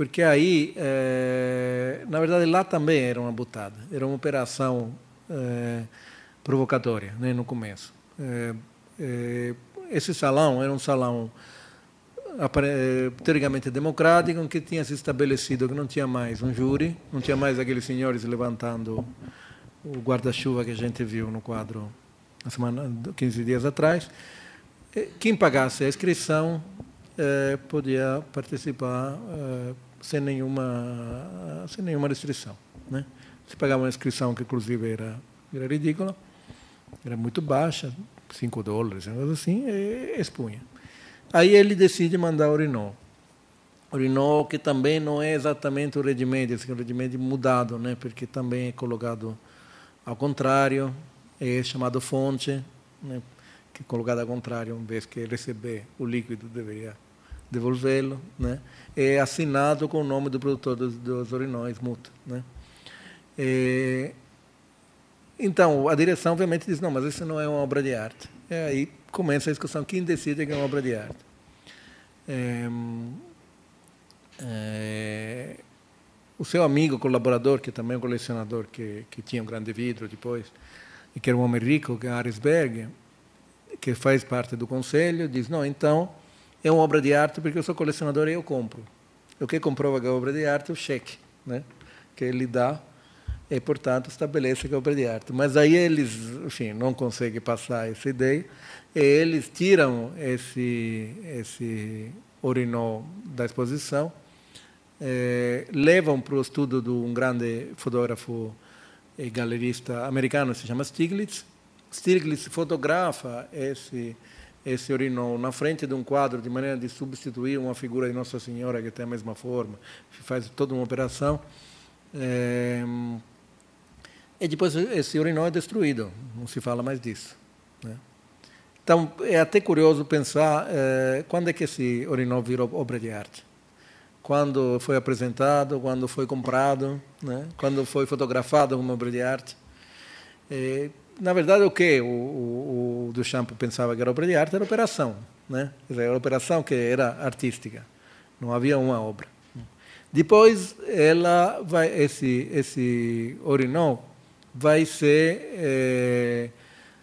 porque aí, na verdade, lá também era uma butada, era uma operação provocatória, né, no começo. Esse salão era um salão teoricamente democrático, em que tinha se estabelecido que não tinha mais um júri, não tinha mais aqueles senhores levantando o guarda-chuva que a gente viu no quadro na semana, 15 dias atrás. Quem pagasse a inscrição podia participar sem nenhuma restrição, né? Se pagava uma inscrição que, inclusive, era ridícula, era muito baixa, $5, uma coisa assim, e expunha. Aí ele decide mandar o Urinol. Urinol, que também não é exatamente o Redimede, é um Redimede mudado, né? Porque também é colocado ao contrário, é chamado fonte, né? Que é colocado ao contrário, uma vez que receber o líquido deveria devolvê-lo, né? É assinado com o nome do produtor dos urinóis, Muta, né? Então, a direção, obviamente, diz, não, mas isso não é uma obra de arte. Aí começa a discussão, quem decide que é uma obra de arte. O seu amigo, colaborador, que também é um colecionador, que tinha um grande vidro depois, e que era um homem rico, que é Arisberg, que faz parte do conselho, diz, não, então, é uma obra de arte porque eu sou colecionador e eu compro. O que comprova que é obra de arte é o cheque, né, que ele dá, e, portanto, estabelece que é obra de arte. Mas aí eles, enfim, não conseguem passar essa ideia, e eles tiram esse urinol da exposição, levam para o estudo de um grande fotógrafo e galerista americano, se chama Stiglitz. Stiglitz fotografa esse urinol na frente de um quadro, de maneira de substituir uma figura de Nossa Senhora que tem a mesma forma, faz toda uma operação. E depois esse urinol é destruído, não se fala mais disso, né? Então, é até curioso pensar quando é que esse urinol virou obra de arte. Quando foi apresentado, quando foi comprado, né? Quando foi fotografado como obra de arte. Na verdade, o que o Duchamp pensava que era obra de arte era operação, né? Quer dizer, era operação que era artística, não havia uma obra. Depois, esse urinol vai ser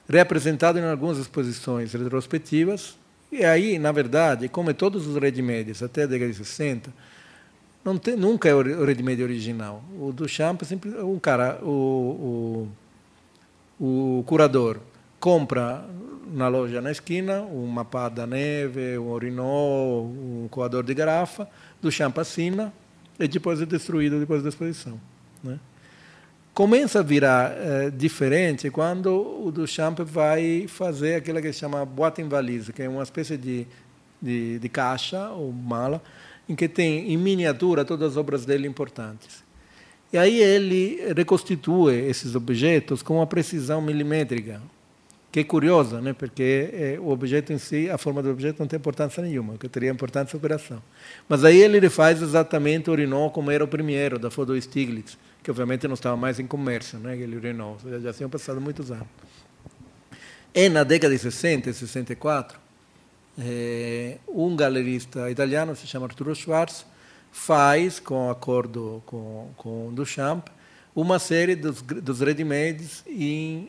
reapresentado em algumas exposições retrospectivas, e aí, na verdade, como todos os Redimedios, até a década de 60, nunca é o Redimede original. O Duchamp é sempre um cara, o curador compra na loja na esquina uma pá da neve, um urinol, um coador de garrafa, Duchamp assina e depois é destruído depois da exposição, né? Começa a virar diferente quando o Duchamp vai fazer aquilo que se chama boîte en valise, que é uma espécie de caixa ou mala, em que tem em miniatura todas as obras dele importantes. E aí ele reconstitui esses objetos com uma precisão milimétrica, que é curiosa, né? Porque o objeto em si, a forma do objeto não tem importância nenhuma, o que teria importância é a operação. Mas aí ele refaz exatamente o urinol como era o primeiro, da foto do Stiglitz, que obviamente não estava mais em comércio, né, aquele urinol, já tinham passado muitos anos. E na década de 60 e 64, um galerista italiano, se chama Arturo Schwarz, faz, com acordo com Duchamp, uma série dos ready-mades em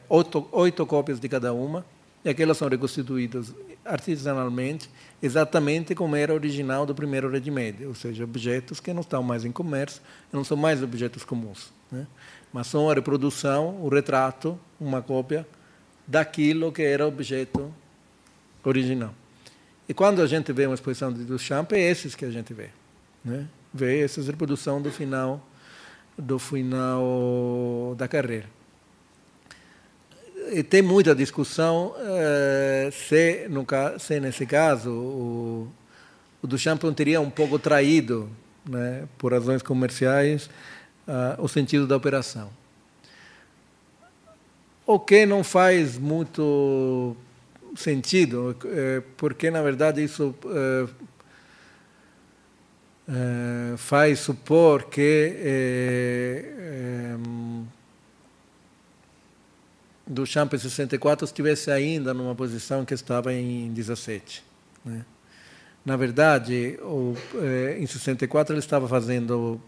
8 cópias de cada uma, e aquelas são reconstituídas artesanalmente, exatamente como era original do primeiro ready-made, ou seja, objetos que não estão mais em comércio, não são mais objetos comuns, né? Mas são a reprodução, o retrato, uma cópia daquilo que era objeto original. E quando a gente vê uma exposição de Duchamp, é esses que a gente vê, né? Vê essas reproduções do final da carreira. E tem muita discussão se nesse caso o Duchamp não teria um pouco traído, né, por razões comerciais, o sentido da operação. O que não faz muito sentido, porque, na verdade, isso faz supor que Duchamp em 64 estivesse ainda numa posição que estava em 17, né? Na verdade, em 64 ele estava fazendo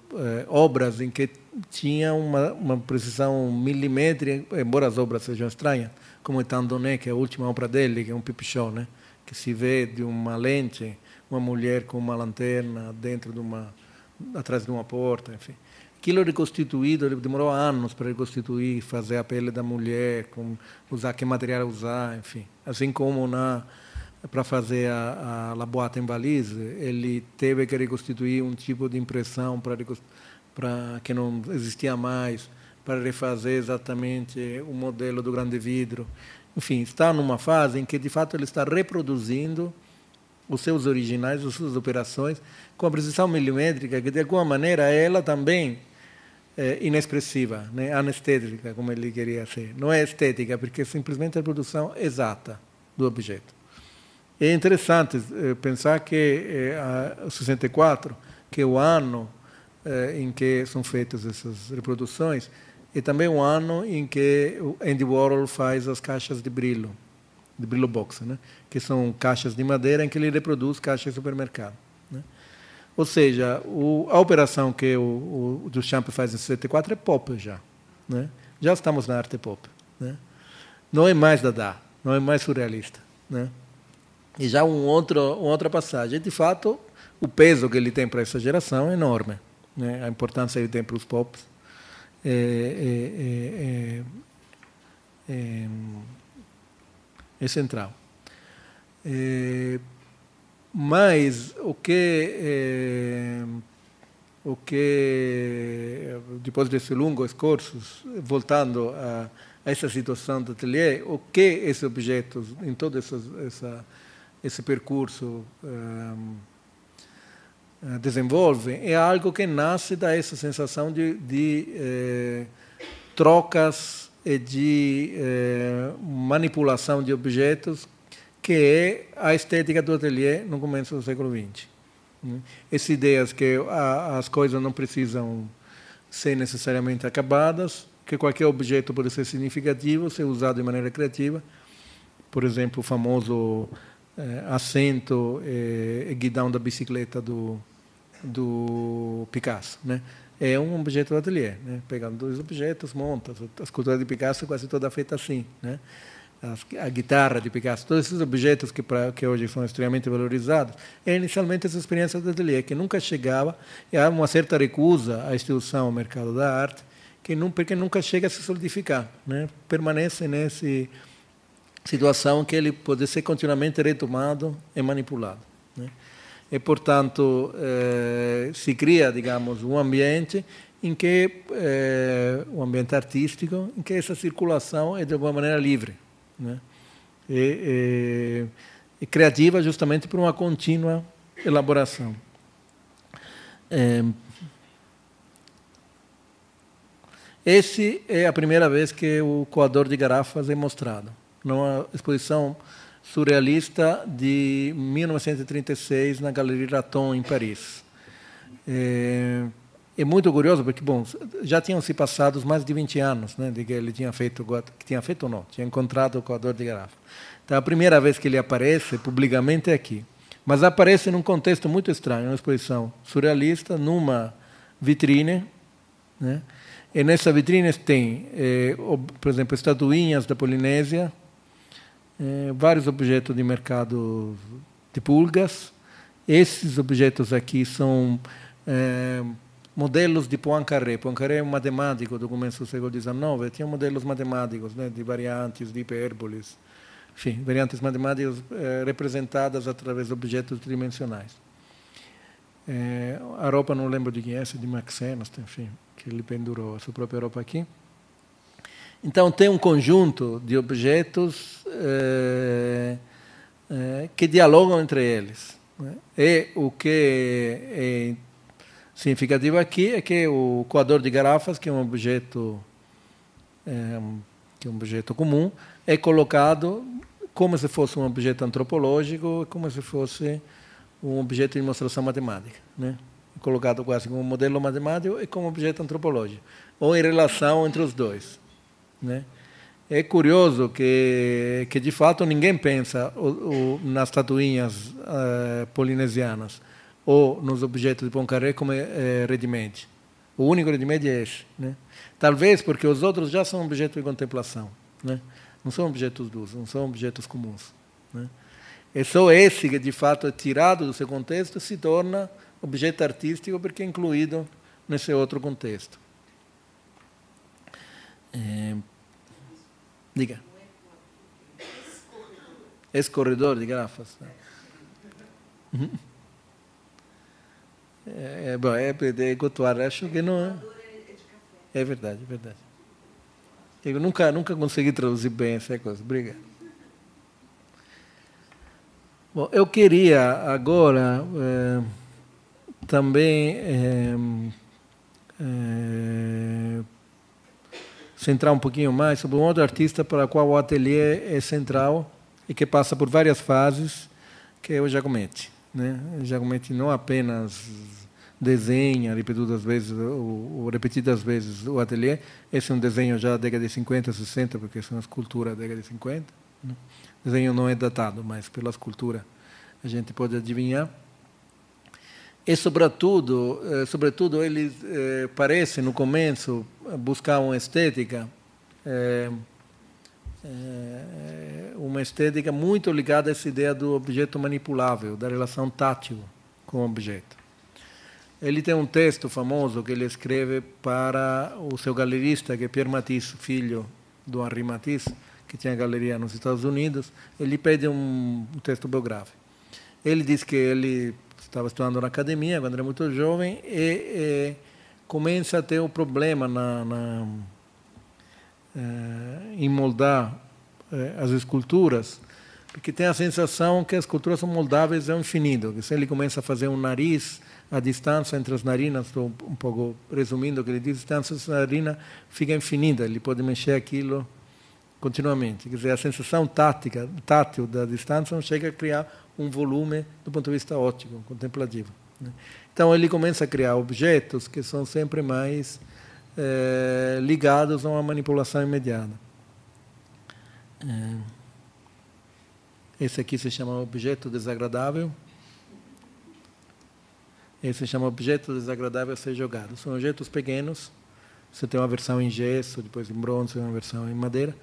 obras em que tinha uma precisão milimétrica, embora as obras sejam estranhas, como Tandoné, que é a última obra dele, que é um pipichó, né? Que se vê de uma lente uma mulher com uma lanterna atrás de uma porta, enfim. Aquilo reconstituído, ele demorou anos para reconstituir, fazer a pele da mulher, usar que material usar, enfim. Assim como para fazer a La Boîte en Valise, ele teve que reconstituir um tipo de impressão para que não existia mais, para refazer exatamente o modelo do grande vidro. Enfim, está numa fase em que, de fato, ele está reproduzindo os seus originais, as suas operações, com a precisão milimétrica, que, de alguma maneira, ela também inexpressiva, né? Anestética, como ele queria ser. Não é estética, porque é simplesmente a produção exata do objeto. É interessante pensar que o 64, que é o ano em que são feitas essas reproduções, é também o ano em que o Andy Warhol faz as caixas de brilho box, né? Que são caixas de madeira em que ele reproduz caixas de supermercado. Né? Ou seja, a operação que o Duchamp faz em 64 é pop já. Né? Já estamos na arte pop. Né? Não é mais Dada, não é mais surrealista. Né? E já uma outra passagem. De fato, o peso que ele tem para essa geração é enorme. Né? A importância que ele tem para os pops é central. Mas o que depois desse longo esforço, voltando a essa situação do ateliê, o que esses objetos, em todo esse percurso, desenvolvem, é algo que nasce dessa sensação de trocas e de manipulação de objetos, que é a estética do ateliê no começo do século XX. Essas ideias que as coisas não precisam ser necessariamente acabadas, que qualquer objeto pode ser significativo, ser usado de maneira criativa. Por exemplo, o famoso assento e guidão da bicicleta do Picasso, né? É um objeto do ateliê, né? Pegando dois objetos, monta. A escultura de Picasso é quase toda feita assim, né? A guitarra de Picasso, todos esses objetos que hoje são extremamente valorizados, é inicialmente essa experiência do ateliê, que nunca chegava, e há uma certa recusa à instituição ao mercado da arte, porque nunca chega a se solidificar, né? Permanece nessa situação que ele pode ser continuamente retomado e manipulado, né? E, portanto, se cria, digamos, um ambiente em que um ambiente artístico em que essa circulação é de alguma maneira livre, né? E criativa justamente por uma contínua elaboração. Esse é a primeira vez que o coador de garrafas é mostrado, numa exposição surrealista de 1936 na Galerie Raton, em Paris. É muito curioso porque, bom, já tinham se passado mais de 20 anos, né, de que ele tinha feito ou não, tinha encontrado o coador de garrafa. Então, a primeira vez que ele aparece publicamente é aqui. Mas aparece num contexto muito estranho, uma exposição surrealista, numa vitrine, né? E nessa vitrine tem, por exemplo, estatuinhas da Polinésia, vários objetos de mercado de pulgas. Esses objetos aqui são modelos de Poincaré. Poincaré é um matemático do começo do século XIX, tinha modelos matemáticos, né, de variantes, de hipérboles, enfim, variantes matemáticas representadas através de objetos tridimensionais. A roupa, não lembro de quem é, de Max Ernst, enfim, que ele pendurou a sua própria roupa aqui. Então, tem um conjunto de objetos que dialogam entre eles, né? E o que é significativo aqui é que o coador de garrafas, que é um objeto comum, é colocado como se fosse um objeto antropológico, como se fosse um objeto de demonstração matemática, né? Colocado quase como um modelo matemático e como objeto antropológico, ou em relação entre os dois, né? É curioso que de fato ninguém pensa nas tatuinhas polinesianas ou nos objetos de Poincaré como ready-made. O único ready-made é esse, né? Talvez porque os outros já são objetos de contemplação, né? Não são objetos de uso, não são objetos comuns, né? É só esse que de fato é tirado do seu contexto e se torna objeto artístico porque é incluído nesse outro contexto. Diga. Escorredor de garrafas. Bom, de Gotuar, acho que não. É verdade, é verdade. Eu nunca consegui traduzir bem essa coisa. Obrigado. Bom, eu queria agora também centrar um pouquinho mais sobre um outro artista para o qual o ateliê é central e que passa por várias fases, que é o Giacometti, né? O Giacometti não apenas desenha repetidas vezes o ateliê. Esse é um desenho já da década de 50, 60, porque essa é uma escultura da década de 50. Né? O desenho não é datado, mas pela escultura a gente pode adivinhar. E, sobretudo eles parecem, no começo, buscar uma estética muito ligada a essa ideia do objeto manipulável, da relação tátil com o objeto. Ele tem um texto famoso que ele escreve para o seu galerista, que é Pierre Matisse, filho do Henri Matisse, que tinha galeria nos Estados Unidos. Ele pede um texto biográfico. Ele diz que ele estava estudando na academia quando era muito jovem e começa a ter um problema em moldar as esculturas, porque tem a sensação que as esculturas são moldáveis ao infinito, que se ele começa a fazer um nariz, a distância entre as narinas, estou um pouco resumindo o que ele diz, a distância entre as narinas fica infinita, ele pode mexer aquilo continuamente. Quer dizer, a sensação tátil da distância não chega a criar um volume do ponto de vista óptico, contemplativo, né? Então ele começa a criar objetos que são sempre mais ligados a uma manipulação imediata. Esse aqui se chama objeto desagradável. Esse se chama objeto desagradável a ser jogado. São objetos pequenos. Você tem uma versão em gesso, depois em bronze, uma versão em madeira.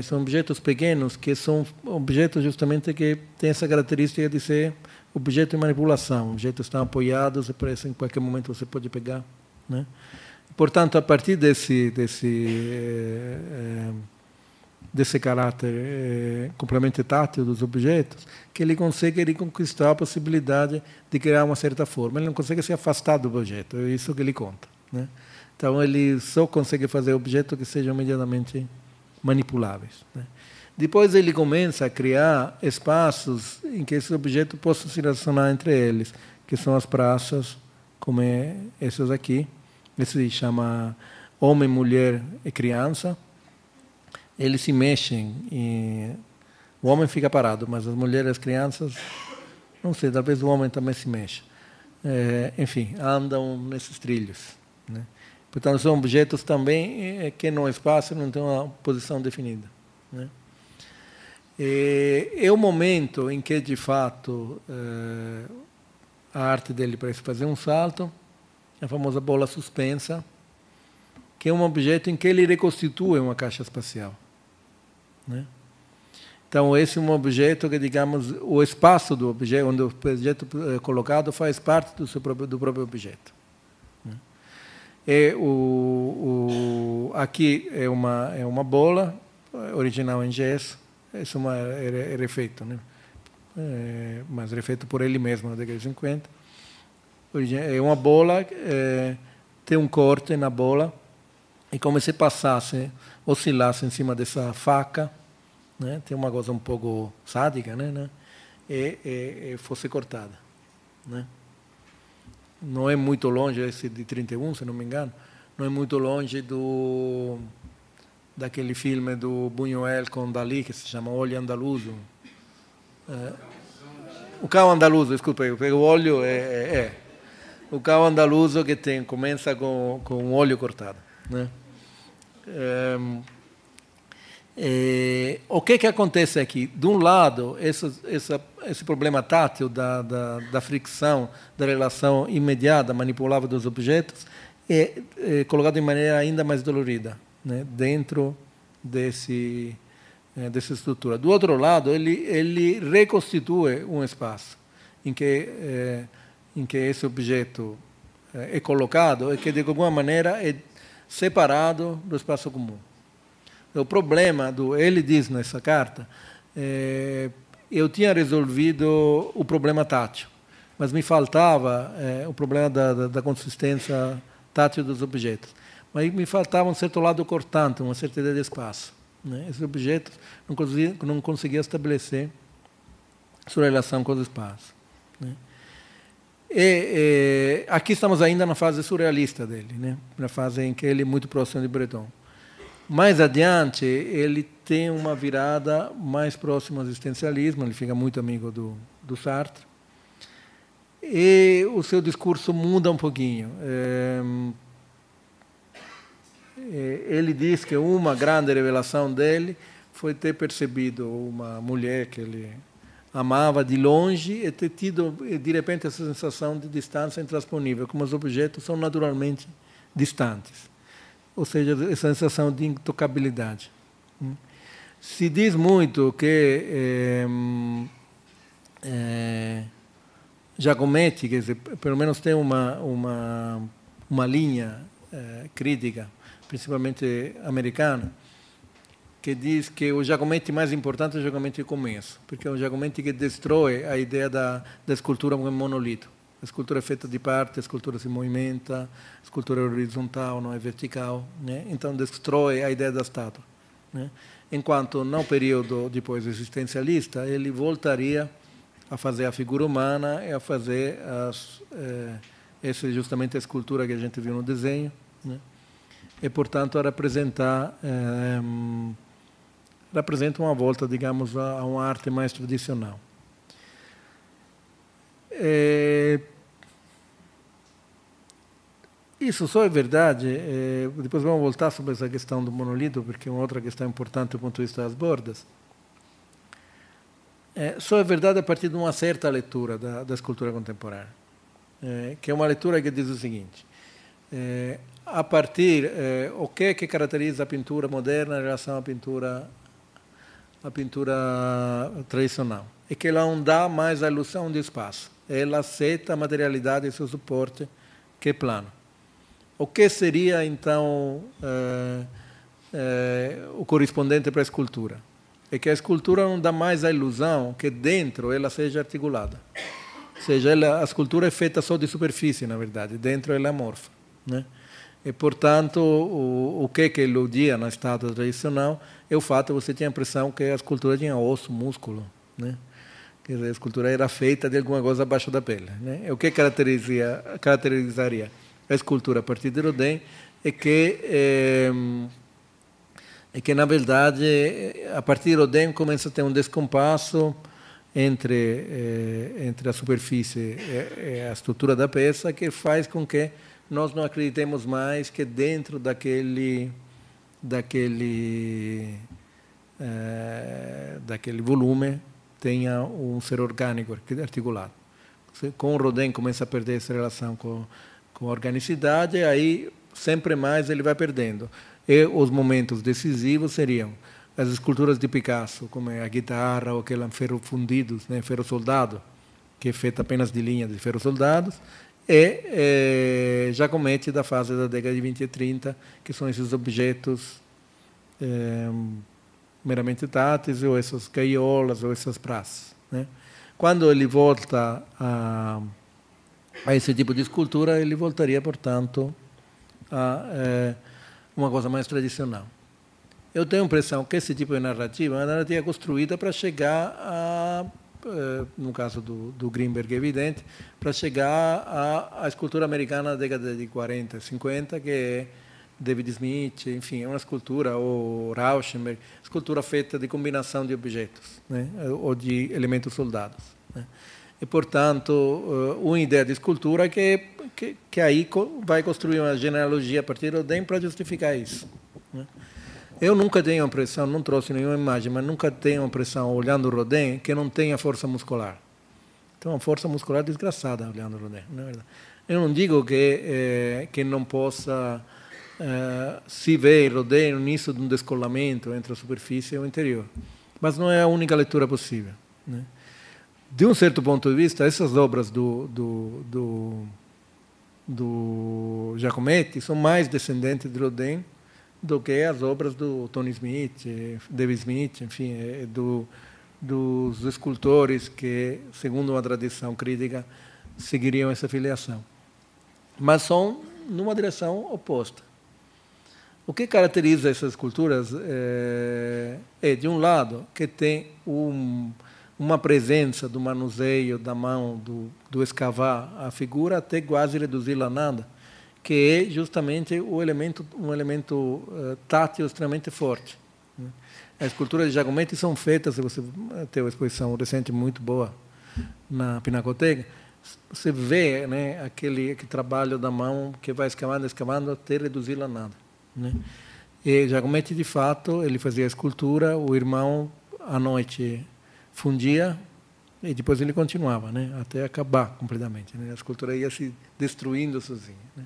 São objetos pequenos que são objetos justamente que têm essa característica de ser objeto de manipulação. Objetos estão apoiados e parece que em qualquer momento você pode pegar, né? Portanto, a partir desse caráter completamente tátil dos objetos, que ele consegue reconquistar a possibilidade de criar uma certa forma. Ele não consegue se afastar do objeto, é isso que ele conta, né? Então, ele só consegue fazer objetos que sejam imediatamente manipuláveis, né? Depois ele começa a criar espaços em que esses objetos possam se relacionar entre eles, que são as praças, como essas aqui. Esse se chama Homem, Mulher e Criança. Eles se mexem, o homem fica parado, mas as mulheres e as crianças, não sei, talvez o homem também se mexa. Enfim, andam nesses trilhos, né? Portanto, são objetos também que no espaço não têm uma posição definida, né? É o momento em que, de fato, a arte dele parece fazer um salto, a famosa bola suspensa, que é um objeto em que ele reconstitui uma caixa espacial, né? Então, esse é um objeto que, digamos, o espaço do objeto, onde o objeto é colocado, faz parte do próprio objeto. Aqui é uma bola original em gesso. Isso é refeito, né? Mas refeito por ele mesmo na década de 50. É uma bola, tem um corte na bola, e como se passasse, oscilasse em cima dessa faca, né? Tem uma coisa um pouco sádica, né? E fosse cortada, né? Não é muito longe, esse de 31, se não me engano, não é muito longe daquele filme do Buñuel com Dalí, que se chama Olho Andaluzo. O Cão Andaluzo, desculpa, o olho o Cão Andaluzo que começa com um olho cortado, né? O que acontece aqui? De um lado, esse problema tátil da fricção, da relação imediata, manipulável dos objetos, é colocado de maneira ainda mais dolorida, né, dentro dessa estrutura. Do outro lado, ele reconstitui um espaço em que esse objeto é colocado e que, de alguma maneira, é separado do espaço comum. O problema, ele diz nessa carta, eu tinha resolvido o problema tátil, mas me faltava o problema da consistência tátil dos objetos. Mas me faltava um certo lado cortante, uma certa ideia de espaço, né? Esses objetos não conseguia estabelecer sua relação com o espaço, né? Aqui estamos ainda na fase surrealista dele, né? Na fase em que ele é muito próximo de Breton. Mais adiante, ele tem uma virada mais próxima ao existencialismo, ele fica muito amigo do Sartre, e o seu discurso muda um pouquinho. Ele diz que uma grande revelação dele foi ter percebido uma mulher que ele amava de longe e ter tido, de repente, essa sensação de distância intransponível, como os objetos são naturalmente distantes. Ou seja, essa sensação de intocabilidade. Se diz muito que Giacometti, quer dizer, pelo menos tem uma linha crítica, principalmente americana, que diz que o Giacometti mais importante é o Giacometti de começo, porque é um Giacometti que destrói a ideia da escultura como monolito. A escultura é feita de partes, a escultura se movimenta, a escultura é horizontal, não é vertical, né? Então destrói a ideia da estátua, né? Enquanto, no período depois existencialista, ele voltaria a fazer a figura humana e a fazer essa é justamente a escultura que a gente viu no desenho, né? E, portanto, a representa uma volta, digamos, a uma arte mais tradicional. Isso só é verdade, depois vamos voltar sobre essa questão do monolito, porque é uma outra questão importante do ponto de vista das bordas. Só é verdade a partir de uma certa leitura da escultura contemporânea, que é uma leitura que diz o seguinte: a partir o que caracteriza a pintura moderna em relação à pintura tradicional? É que ela não dá mais a ilusão de espaço, ela aceita a materialidade e seu suporte, que é plano. O que seria, então, o correspondente para a escultura? É que a escultura não dá mais a ilusão que dentro ela seja articulada. Ou seja, a escultura é feita só de superfície, na verdade, dentro ela é amorfa, né? E, portanto, o que iludia na estátua tradicional é o fato de você ter a impressão que a escultura tinha osso, músculo, né? Quer dizer, a escultura era feita de alguma coisa abaixo da pele, né? O que caracterizaria a escultura a partir de Rodin é que, na verdade, a partir de Rodin começa a ter um descompasso entre a superfície e a estrutura da peça, que faz com que nós não acreditemos mais que dentro daquele volume tenha um ser orgânico articulado. Com Rodin começa a perder essa relação com a organicidade, e aí sempre mais ele vai perdendo. E os momentos decisivos seriam as esculturas de Picasso, como a guitarra ou aquele ferro fundidos, né, ferro soldado, que é feita apenas de linhas de ferro soldados, e Giacometti da fase da década de 20 e 30, que são esses objetos meramente táteis, ou essas gaiolas, ou essas praças, né? Quando ele volta a esse tipo de escultura, ele voltaria, portanto, a uma coisa mais tradicional. Eu tenho a impressão que esse tipo de narrativa é uma narrativa construída para chegar no caso do Greenberg é evidente, para chegar à escultura americana da década de 40, 50, que é David Smith, enfim, é uma escultura, ou Rauschenberg, escultura feita de combinação de objetos, né, ou de elementos soldados, né. E, portanto, uma ideia de escultura que aí vai construir uma genealogia a partir de Rodin para justificar isso, né. Eu nunca tenho a impressão, não trouxe nenhuma imagem, mas nunca tenho a impressão, olhando o Rodin, que não tenha força muscular. Tem uma força muscular desgraçada olhando o Rodin, não é verdade? Eu não digo que não possa se ver Rodin no início de um descolamento entre a superfície e o interior, mas não é a única leitura possível, né? De um certo ponto de vista, essas obras do Giacometti são mais descendentes de Rodin do que as obras do Tony Smith, David Smith, enfim, dos escultores que, segundo uma tradição crítica, seguiriam essa filiação. Mas são numa direção oposta. O que caracteriza essas esculturas de um lado, que tem uma presença do manuseio da mão, do escavar a figura até quase reduzi-la a nada, que é justamente um elemento tátil extremamente forte. As esculturas de Giacometti são feitas, se você tem uma exposição recente muito boa na Pinacoteca, você vê, né, aquele trabalho da mão que vai escavando até reduzi-la a nada, né? E Giacometti, de fato, ele fazia a escultura, o irmão, à noite, fundia e depois ele continuava, né, até acabar completamente, né? A escultura ia se destruindo sozinha, né?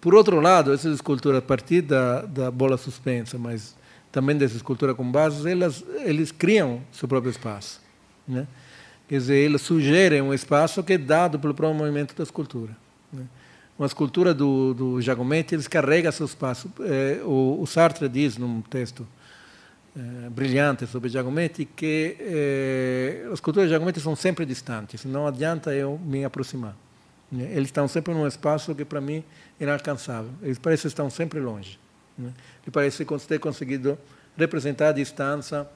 Por outro lado, essas esculturas, a partir da bola suspensa, mas também dessa escultura com bases, eles criam seu próprio espaço, né? Quer dizer, eles sugerem um espaço que é dado pelo próprio movimento da escultura, né? Uma escultura do Giacometti, eles carregam seu espaço. O Sartre diz, num texto brilhante sobre Giacometti, que as esculturas de Giacometti são sempre distantes, não adianta eu me aproximar. Eles estão sempre num espaço que, para mim, é inalcançável. Eles parecem que estão sempre longe, né? Ele parece ter conseguido representar a distância,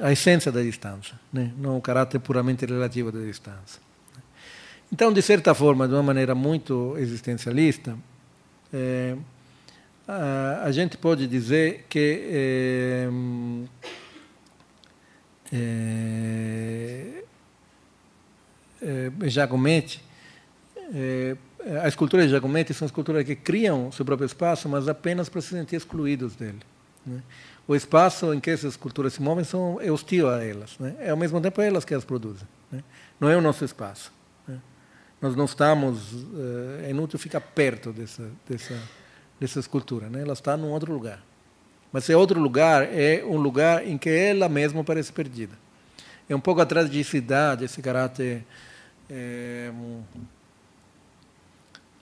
a essência da distância, né? Não o caráter puramente relativo da distância. Então, de certa forma, de uma maneira muito existencialista, a gente pode dizer que Giacometti, a escultura de Giacometti são esculturas que criam seu próprio espaço, mas apenas para se sentir excluídos dele, né? O espaço em que essas esculturas se movem é hostil a elas, né? É ao mesmo tempo elas que as produzem, né? Não é o nosso espaço, né? Nós não estamos, é inútil ficar perto dessa escultura, né? Ela está num outro lugar. Mas esse outro lugar é um lugar em que ela mesma parece perdida. É um pouco a tragicidade, esse caráter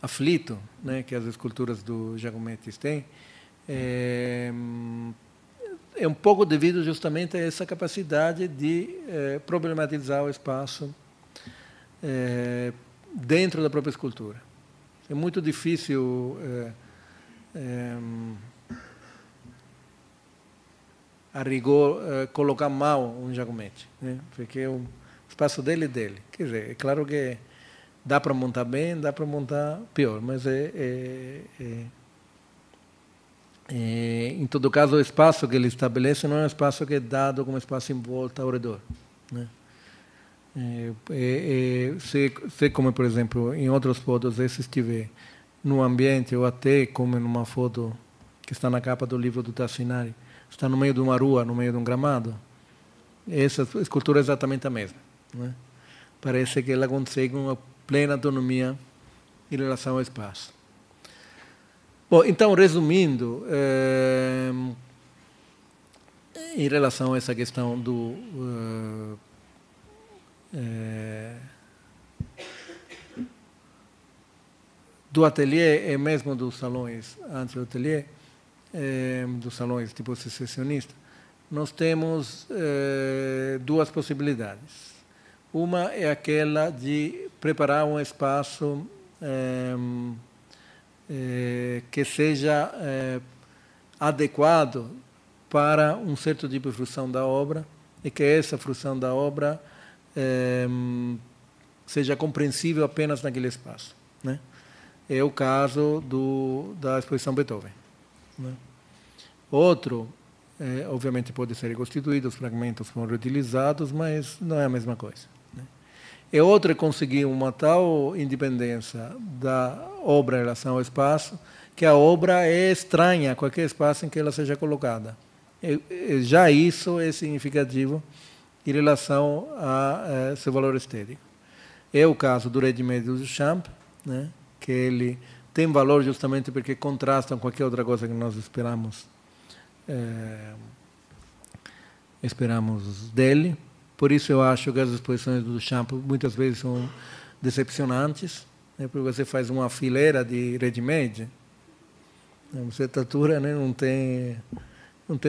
aflito, né, que as esculturas do Giacometti têm, é um pouco devido justamente a essa capacidade de problematizar o espaço dentro da própria escultura. É muito difícil a rigor colocar mal um Giacometti, né? Porque o espaço dele é dele. Quer dizer, é claro que dá para montar bem, dá para montar pior, mas em todo caso, o espaço que ele estabelece não é um espaço que é dado como espaço em volta ao redor, né? Se como, por exemplo, em outras fotos, se estiver no ambiente, ou até como numa foto que está na capa do livro do Tassinari, está no meio de uma rua, no meio de um gramado, essa escultura é exatamente a mesma, né? Parece que ela consegue uma plena autonomia em relação ao espaço. Bom, então, resumindo, em relação a essa questão do ateliê e mesmo dos salões antes do ateliê, dos salões tipo secessionista, nós temos duas possibilidades. Uma é aquela de preparar um espaço que seja adequado para um certo tipo de fruição da obra e que essa fruição da obra seja compreensível apenas naquele espaço, né? É o caso da exposição Beethoven, né? Outro, obviamente, pode ser reconstituído, os fragmentos foram reutilizados, mas não é a mesma coisa, né? E outro é conseguir uma tal independência da obra em relação ao espaço que a obra é estranha a qualquer espaço em que ela seja colocada. Já isso é significativo em relação a seu valor estético. É o caso do ready-made do Duchamp, né, que ele tem valor justamente porque contrasta com qualquer outra coisa que nós esperamos dele. Por isso eu acho que as exposições do Duchamp muitas vezes são decepcionantes, né, porque você faz uma fileira de ready-made, você tatura, né, não tem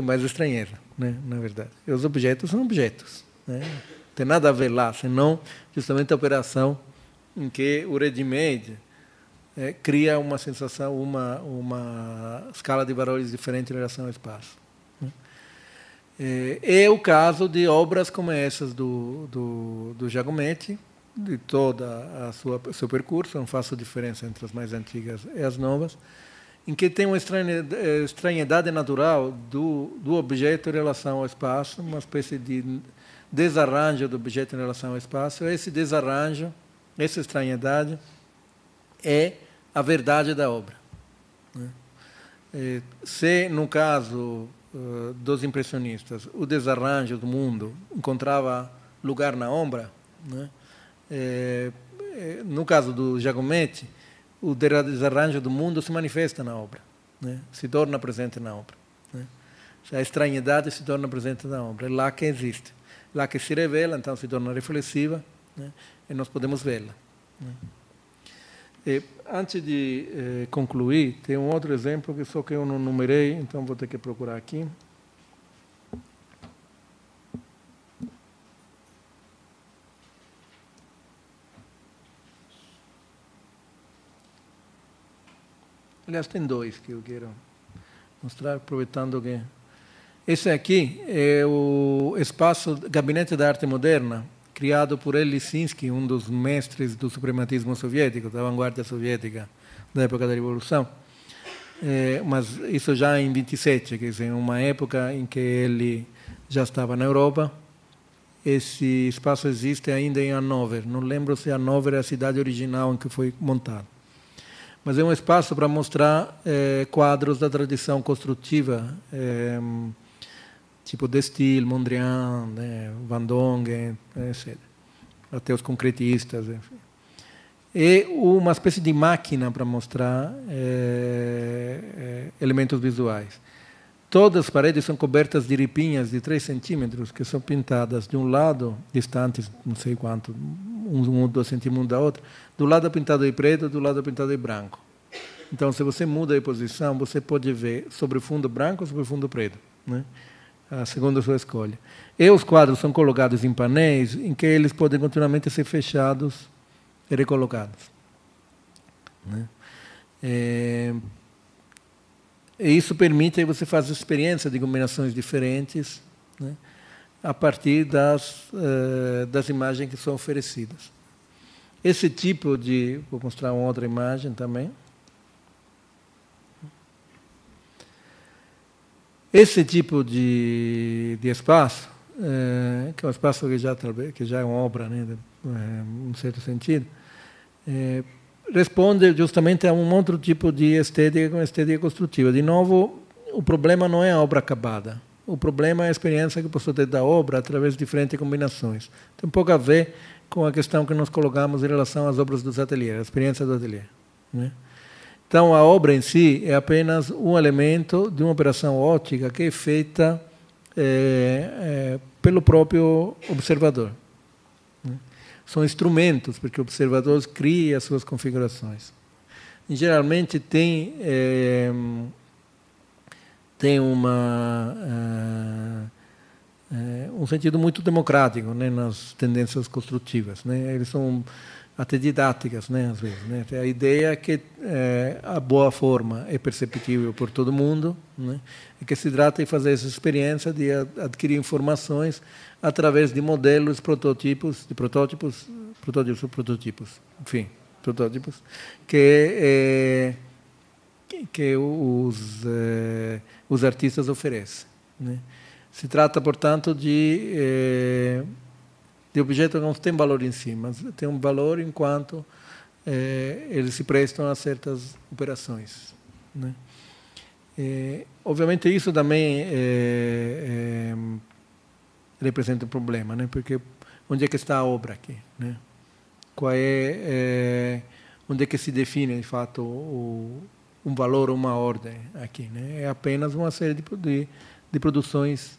mais estranheza, né, na verdade. E os objetos são objetos, né, não tem nada a ver lá, senão justamente a operação em que o ready-made cria uma sensação, uma escala de valores diferente em relação ao espaço. É o caso de obras como essas do Giacometti, de toda seu percurso, não faço diferença entre as mais antigas e as novas, em que tem uma estranhidade natural do objeto em relação ao espaço, uma espécie de desarranjo do objeto em relação ao espaço. Esse desarranjo, essa estranhidade, é a verdade da obra. Se, no caso dos impressionistas, o desarranjo do mundo encontrava lugar na obra, né? No caso do Giacometti, o desarranjo do mundo se manifesta na obra, né? Se torna presente na obra, né? A estranhidade se torna presente na obra, é lá que existe, lá que se revela, então se torna reflexiva, né? E nós podemos vê-la, né? Antes de concluir, tem um outro exemplo que só que eu não numerei, então vou ter que procurar aqui. Aliás, tem dois que eu quero mostrar, aproveitando que... Esse aqui é o espaço Gabinete da Arte Moderna, criado por L. Lissinsky, um dos mestres do suprematismo soviético, da vanguarda soviética da época da Revolução. Mas isso já em 27, quer dizer, uma época em que ele já estava na Europa. Esse espaço existe ainda em Hannover. Não lembro se Hannover é a cidade original em que foi montado. Mas é um espaço para mostrar quadros da tradição construtiva, tipo de Steele, Mondrian, né, Van Dongen, etc. Até os concretistas, enfim. E uma espécie de máquina para mostrar elementos visuais. Todas as paredes são cobertas de ripinhas de 3 centímetros, que são pintadas de um lado, distantes, não sei quanto, 1 ou 2 centímetros da outra. Do lado é pintado de preto, do lado é pintado de branco. Então, se você muda de posição, você pode ver sobre o fundo branco ou sobre o fundo preto, né? Segundo a sua escolha. E os quadros são colocados em painéis em que eles podem continuamente ser fechados e recolocados, né? E isso permite que você faça experiência de combinações diferentes, né, a partir das imagens que são oferecidas. Esse tipo de... Vou mostrar uma outra imagem também. Esse tipo de espaço, que é um espaço que já é uma obra, né, em um certo sentido, responde justamente a um outro tipo de estética, como estética construtiva. De novo, o problema não é a obra acabada. O problema é a experiência que posso ter da obra através de diferentes combinações. Tem pouco a ver com a questão que nós colocamos em relação às obras dos ateliês, a experiência do ateliê, né? Então, a obra em si é apenas um elemento de uma operação óptica que é feita pelo próprio observador, né? São instrumentos, porque o observador cria as suas configurações. E, geralmente tem um sentido muito democrático, né, nas tendências construtivas, né? Eles são até didáticas, né, às vezes, né? A ideia é que a boa forma é perceptível por todo mundo, né? E que se trata de fazer essa experiência de adquirir informações através de modelos, protótipos, enfim, protótipos que os artistas oferecem, né? Se trata, portanto, de objetos que não têm valor em si, mas têm um valor enquanto eles se prestam a certas operações, né? Ovviamente isso também representa um problema, né? Porque onde é que está a obra aqui, né? Qual onde é que se define, de fato, um valor ou uma ordem aqui, né? É apenas uma série de produções,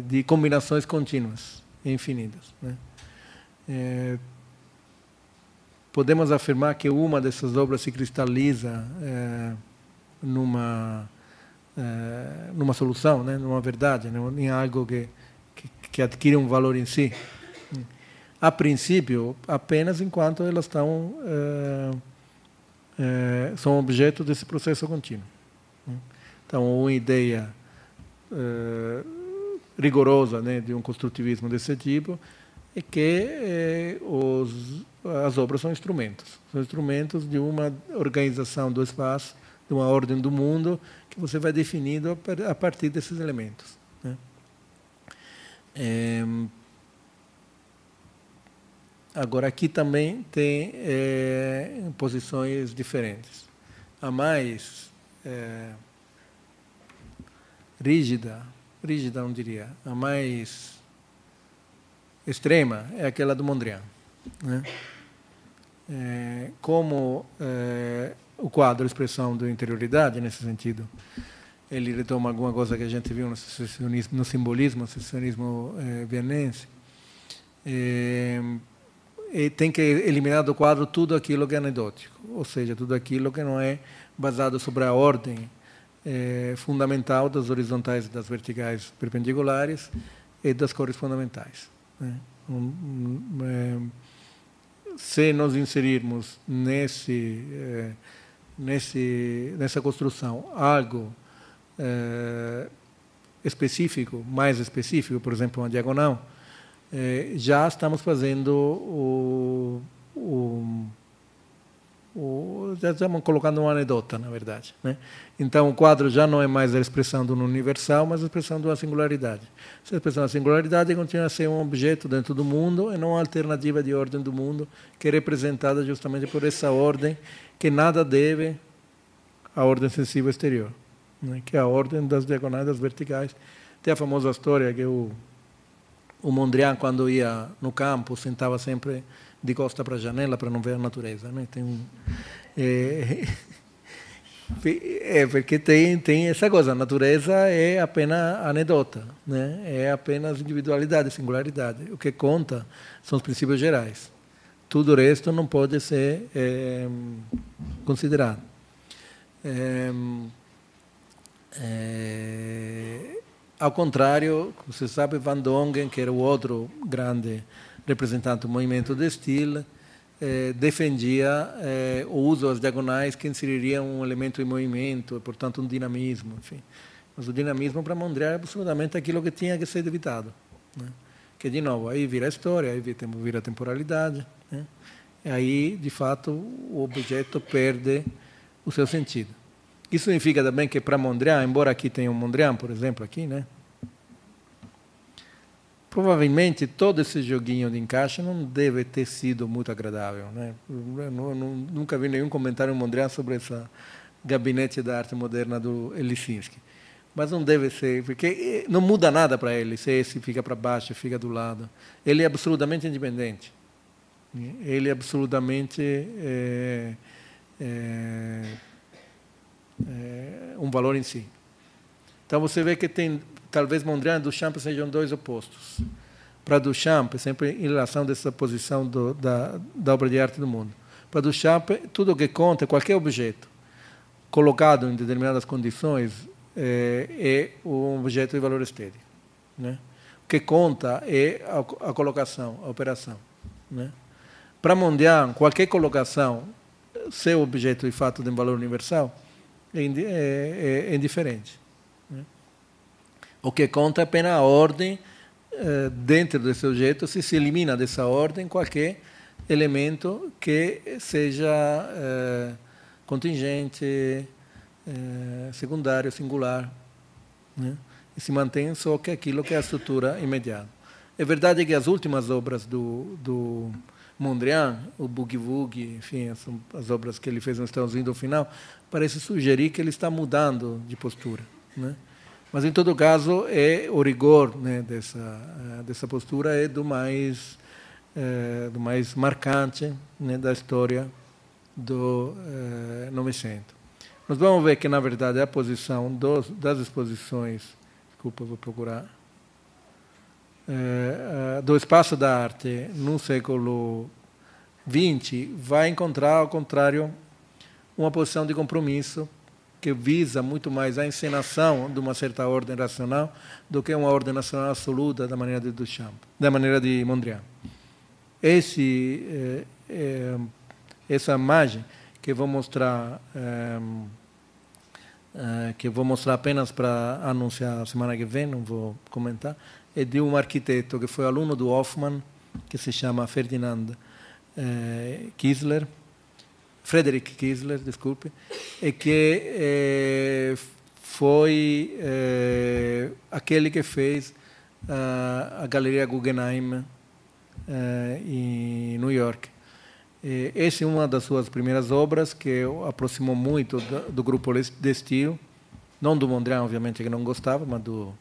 de combinações contínuas e infinitas, né? Podemos afirmar que uma dessas obras se cristaliza numa solução, né? Numa verdade, né? Em algo que adquire um valor em si. A princípio, apenas enquanto elas são objeto desse processo contínuo. Então, uma ideia rigorosa, né, de um construtivismo desse tipo é que as obras são instrumentos de uma organização do espaço, de uma ordem do mundo que você vai definindo a partir desses elementos, né? Agora, aqui também tem posições diferentes. A mais rígida não diria, a mais extrema é aquela do Mondrian, né? Como o quadro expressão da interioridade, nesse sentido, ele retoma alguma coisa que a gente viu no simbolismo, no secessionismo vienense, e tem que eliminar do quadro tudo aquilo que é anedótico, ou seja, tudo aquilo que não é basado sobre a ordem fundamental das horizontais e das verticais perpendiculares e das cores fundamentais, né? Se nós inserirmos nessa construção algo específico, mais específico, por exemplo, uma diagonal, já estamos fazendo já estamos colocando uma anedota, na verdade, né? Então, o quadro já não é mais a expressão de um universal, mas a expressão de uma singularidade. Essa expressão da singularidade continua a ser um objeto dentro do mundo e não uma alternativa de ordem do mundo, que é representada justamente por essa ordem que nada deve à ordem sensível exterior, né? Que é a ordem das diagonais, das verticais. Tem a famosa história que o Mondrian, quando ia no campo, sentava sempre de costa para a janela para não ver a natureza, né? Porque tem essa coisa, a natureza é apenas anedota, né? É apenas individualidade, singularidade. O que conta são os princípios gerais. Tudo o resto não pode ser considerado. Ao contrário, você sabe, Van Dongen, que era o outro grande representante do movimento de Steel, defendia o uso das diagonais que inseririam um elemento em movimento, portanto um dinamismo, enfim. Mas o dinamismo para Mondrian é absolutamente aquilo que tinha que ser evitado, né? Que, de novo, aí vira a história, aí vira a temporalidade, né? E aí, de fato, o objeto perde o seu sentido. Isso significa também que para Mondrian, embora aqui tenha um Mondrian, por exemplo, aqui, né? Provavelmente todo esse joguinho de encaixe não deve ter sido muito agradável, né? Nunca vi nenhum comentário em Mondrian sobre esse gabinete da arte moderna do Lisinski. Mas não deve ser, porque não muda nada para ele, se esse fica para baixo, fica do lado. Ele é absolutamente independente. Ele é absolutamente um valor em si. Então você vê que talvez Mondrian e Duchamp sejam dois opostos. Para Duchamp, sempre em relação a essa posição da obra de arte do mundo. Para Duchamp, tudo o que conta, qualquer objeto colocado em determinadas condições, é um objeto de valor estético, né? O que conta é a colocação, a operação, né? Para Mondrian, qualquer colocação, ser objeto de fato de um valor universal, é indiferente, né? O que conta é apenas a ordem dentro desse objeto, se elimina dessa ordem qualquer elemento que seja contingente, secundário, singular, né? E se mantém só que aquilo que é a estrutura imediata. É verdade que as últimas obras do Mondrian, o Boogie Woogie, enfim, as obras que ele fez no Estados Unidos ao final, parece sugerir que ele está mudando de postura, né? Mas, em todo caso, o rigor, né, dessa postura é do mais marcante, né, da história do Novecento. Nós vamos ver que, na verdade, a posição das exposições, desculpa, vou procurar, do espaço da arte no século XX vai encontrar, ao contrário, uma posição de compromisso que visa muito mais a encenação de uma certa ordem racional do que uma ordem racional absoluta da maneira de Duchamp, da maneira de Mondrian. Essa imagem que vou mostrar apenas para anunciar a semana que vem, não vou comentar, é de um arquiteto que foi aluno do Hoffmann, que se chama Frederick Kiesler, desculpe, e que foi aquele que fez a Galeria Guggenheim em New York. Essa é uma das suas primeiras obras, que aproximou muito do grupo de estilo, não do Mondrian, obviamente, que não gostava, mas do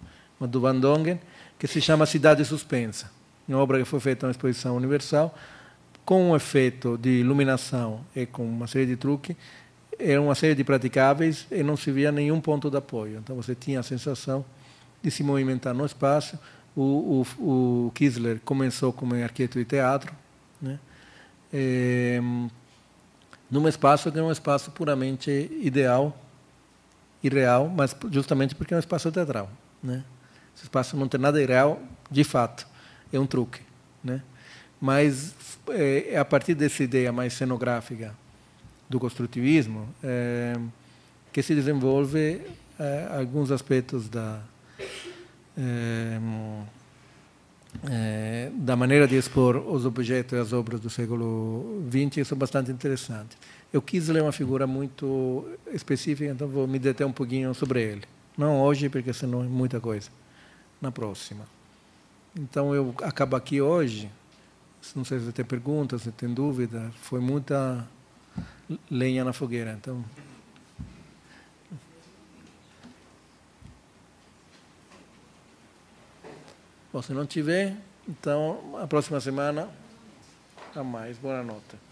Van Dongen, que se chama Cidade Suspensa. Uma obra que foi feita na Exposição Universal, com um efeito de iluminação e com uma série de truques, era uma série de praticáveis e não se via nenhum ponto de apoio. Então você tinha a sensação de se movimentar no espaço. O Kiesler começou como arquiteto de teatro, né? Num espaço que é um espaço puramente ideal e real, mas justamente porque é um espaço teatral, né? Esse espaço não tem nada de real, de fato, é um truque, né? Mas é a partir dessa ideia mais cenográfica do construtivismo que se desenvolve alguns aspectos da maneira de expor os objetos e as obras do século XX, que são bastante interessantes. O Kiesler é uma figura muito específica, então vou me deter um pouquinho sobre ele. Não hoje, porque senão é muita coisa. Na próxima. Então, eu acabo aqui hoje. Não sei se você tem perguntas, se tem dúvida. Foi muita lenha na fogueira. Então, bom, se não tiver, então, a próxima semana, a mais. Boa noite.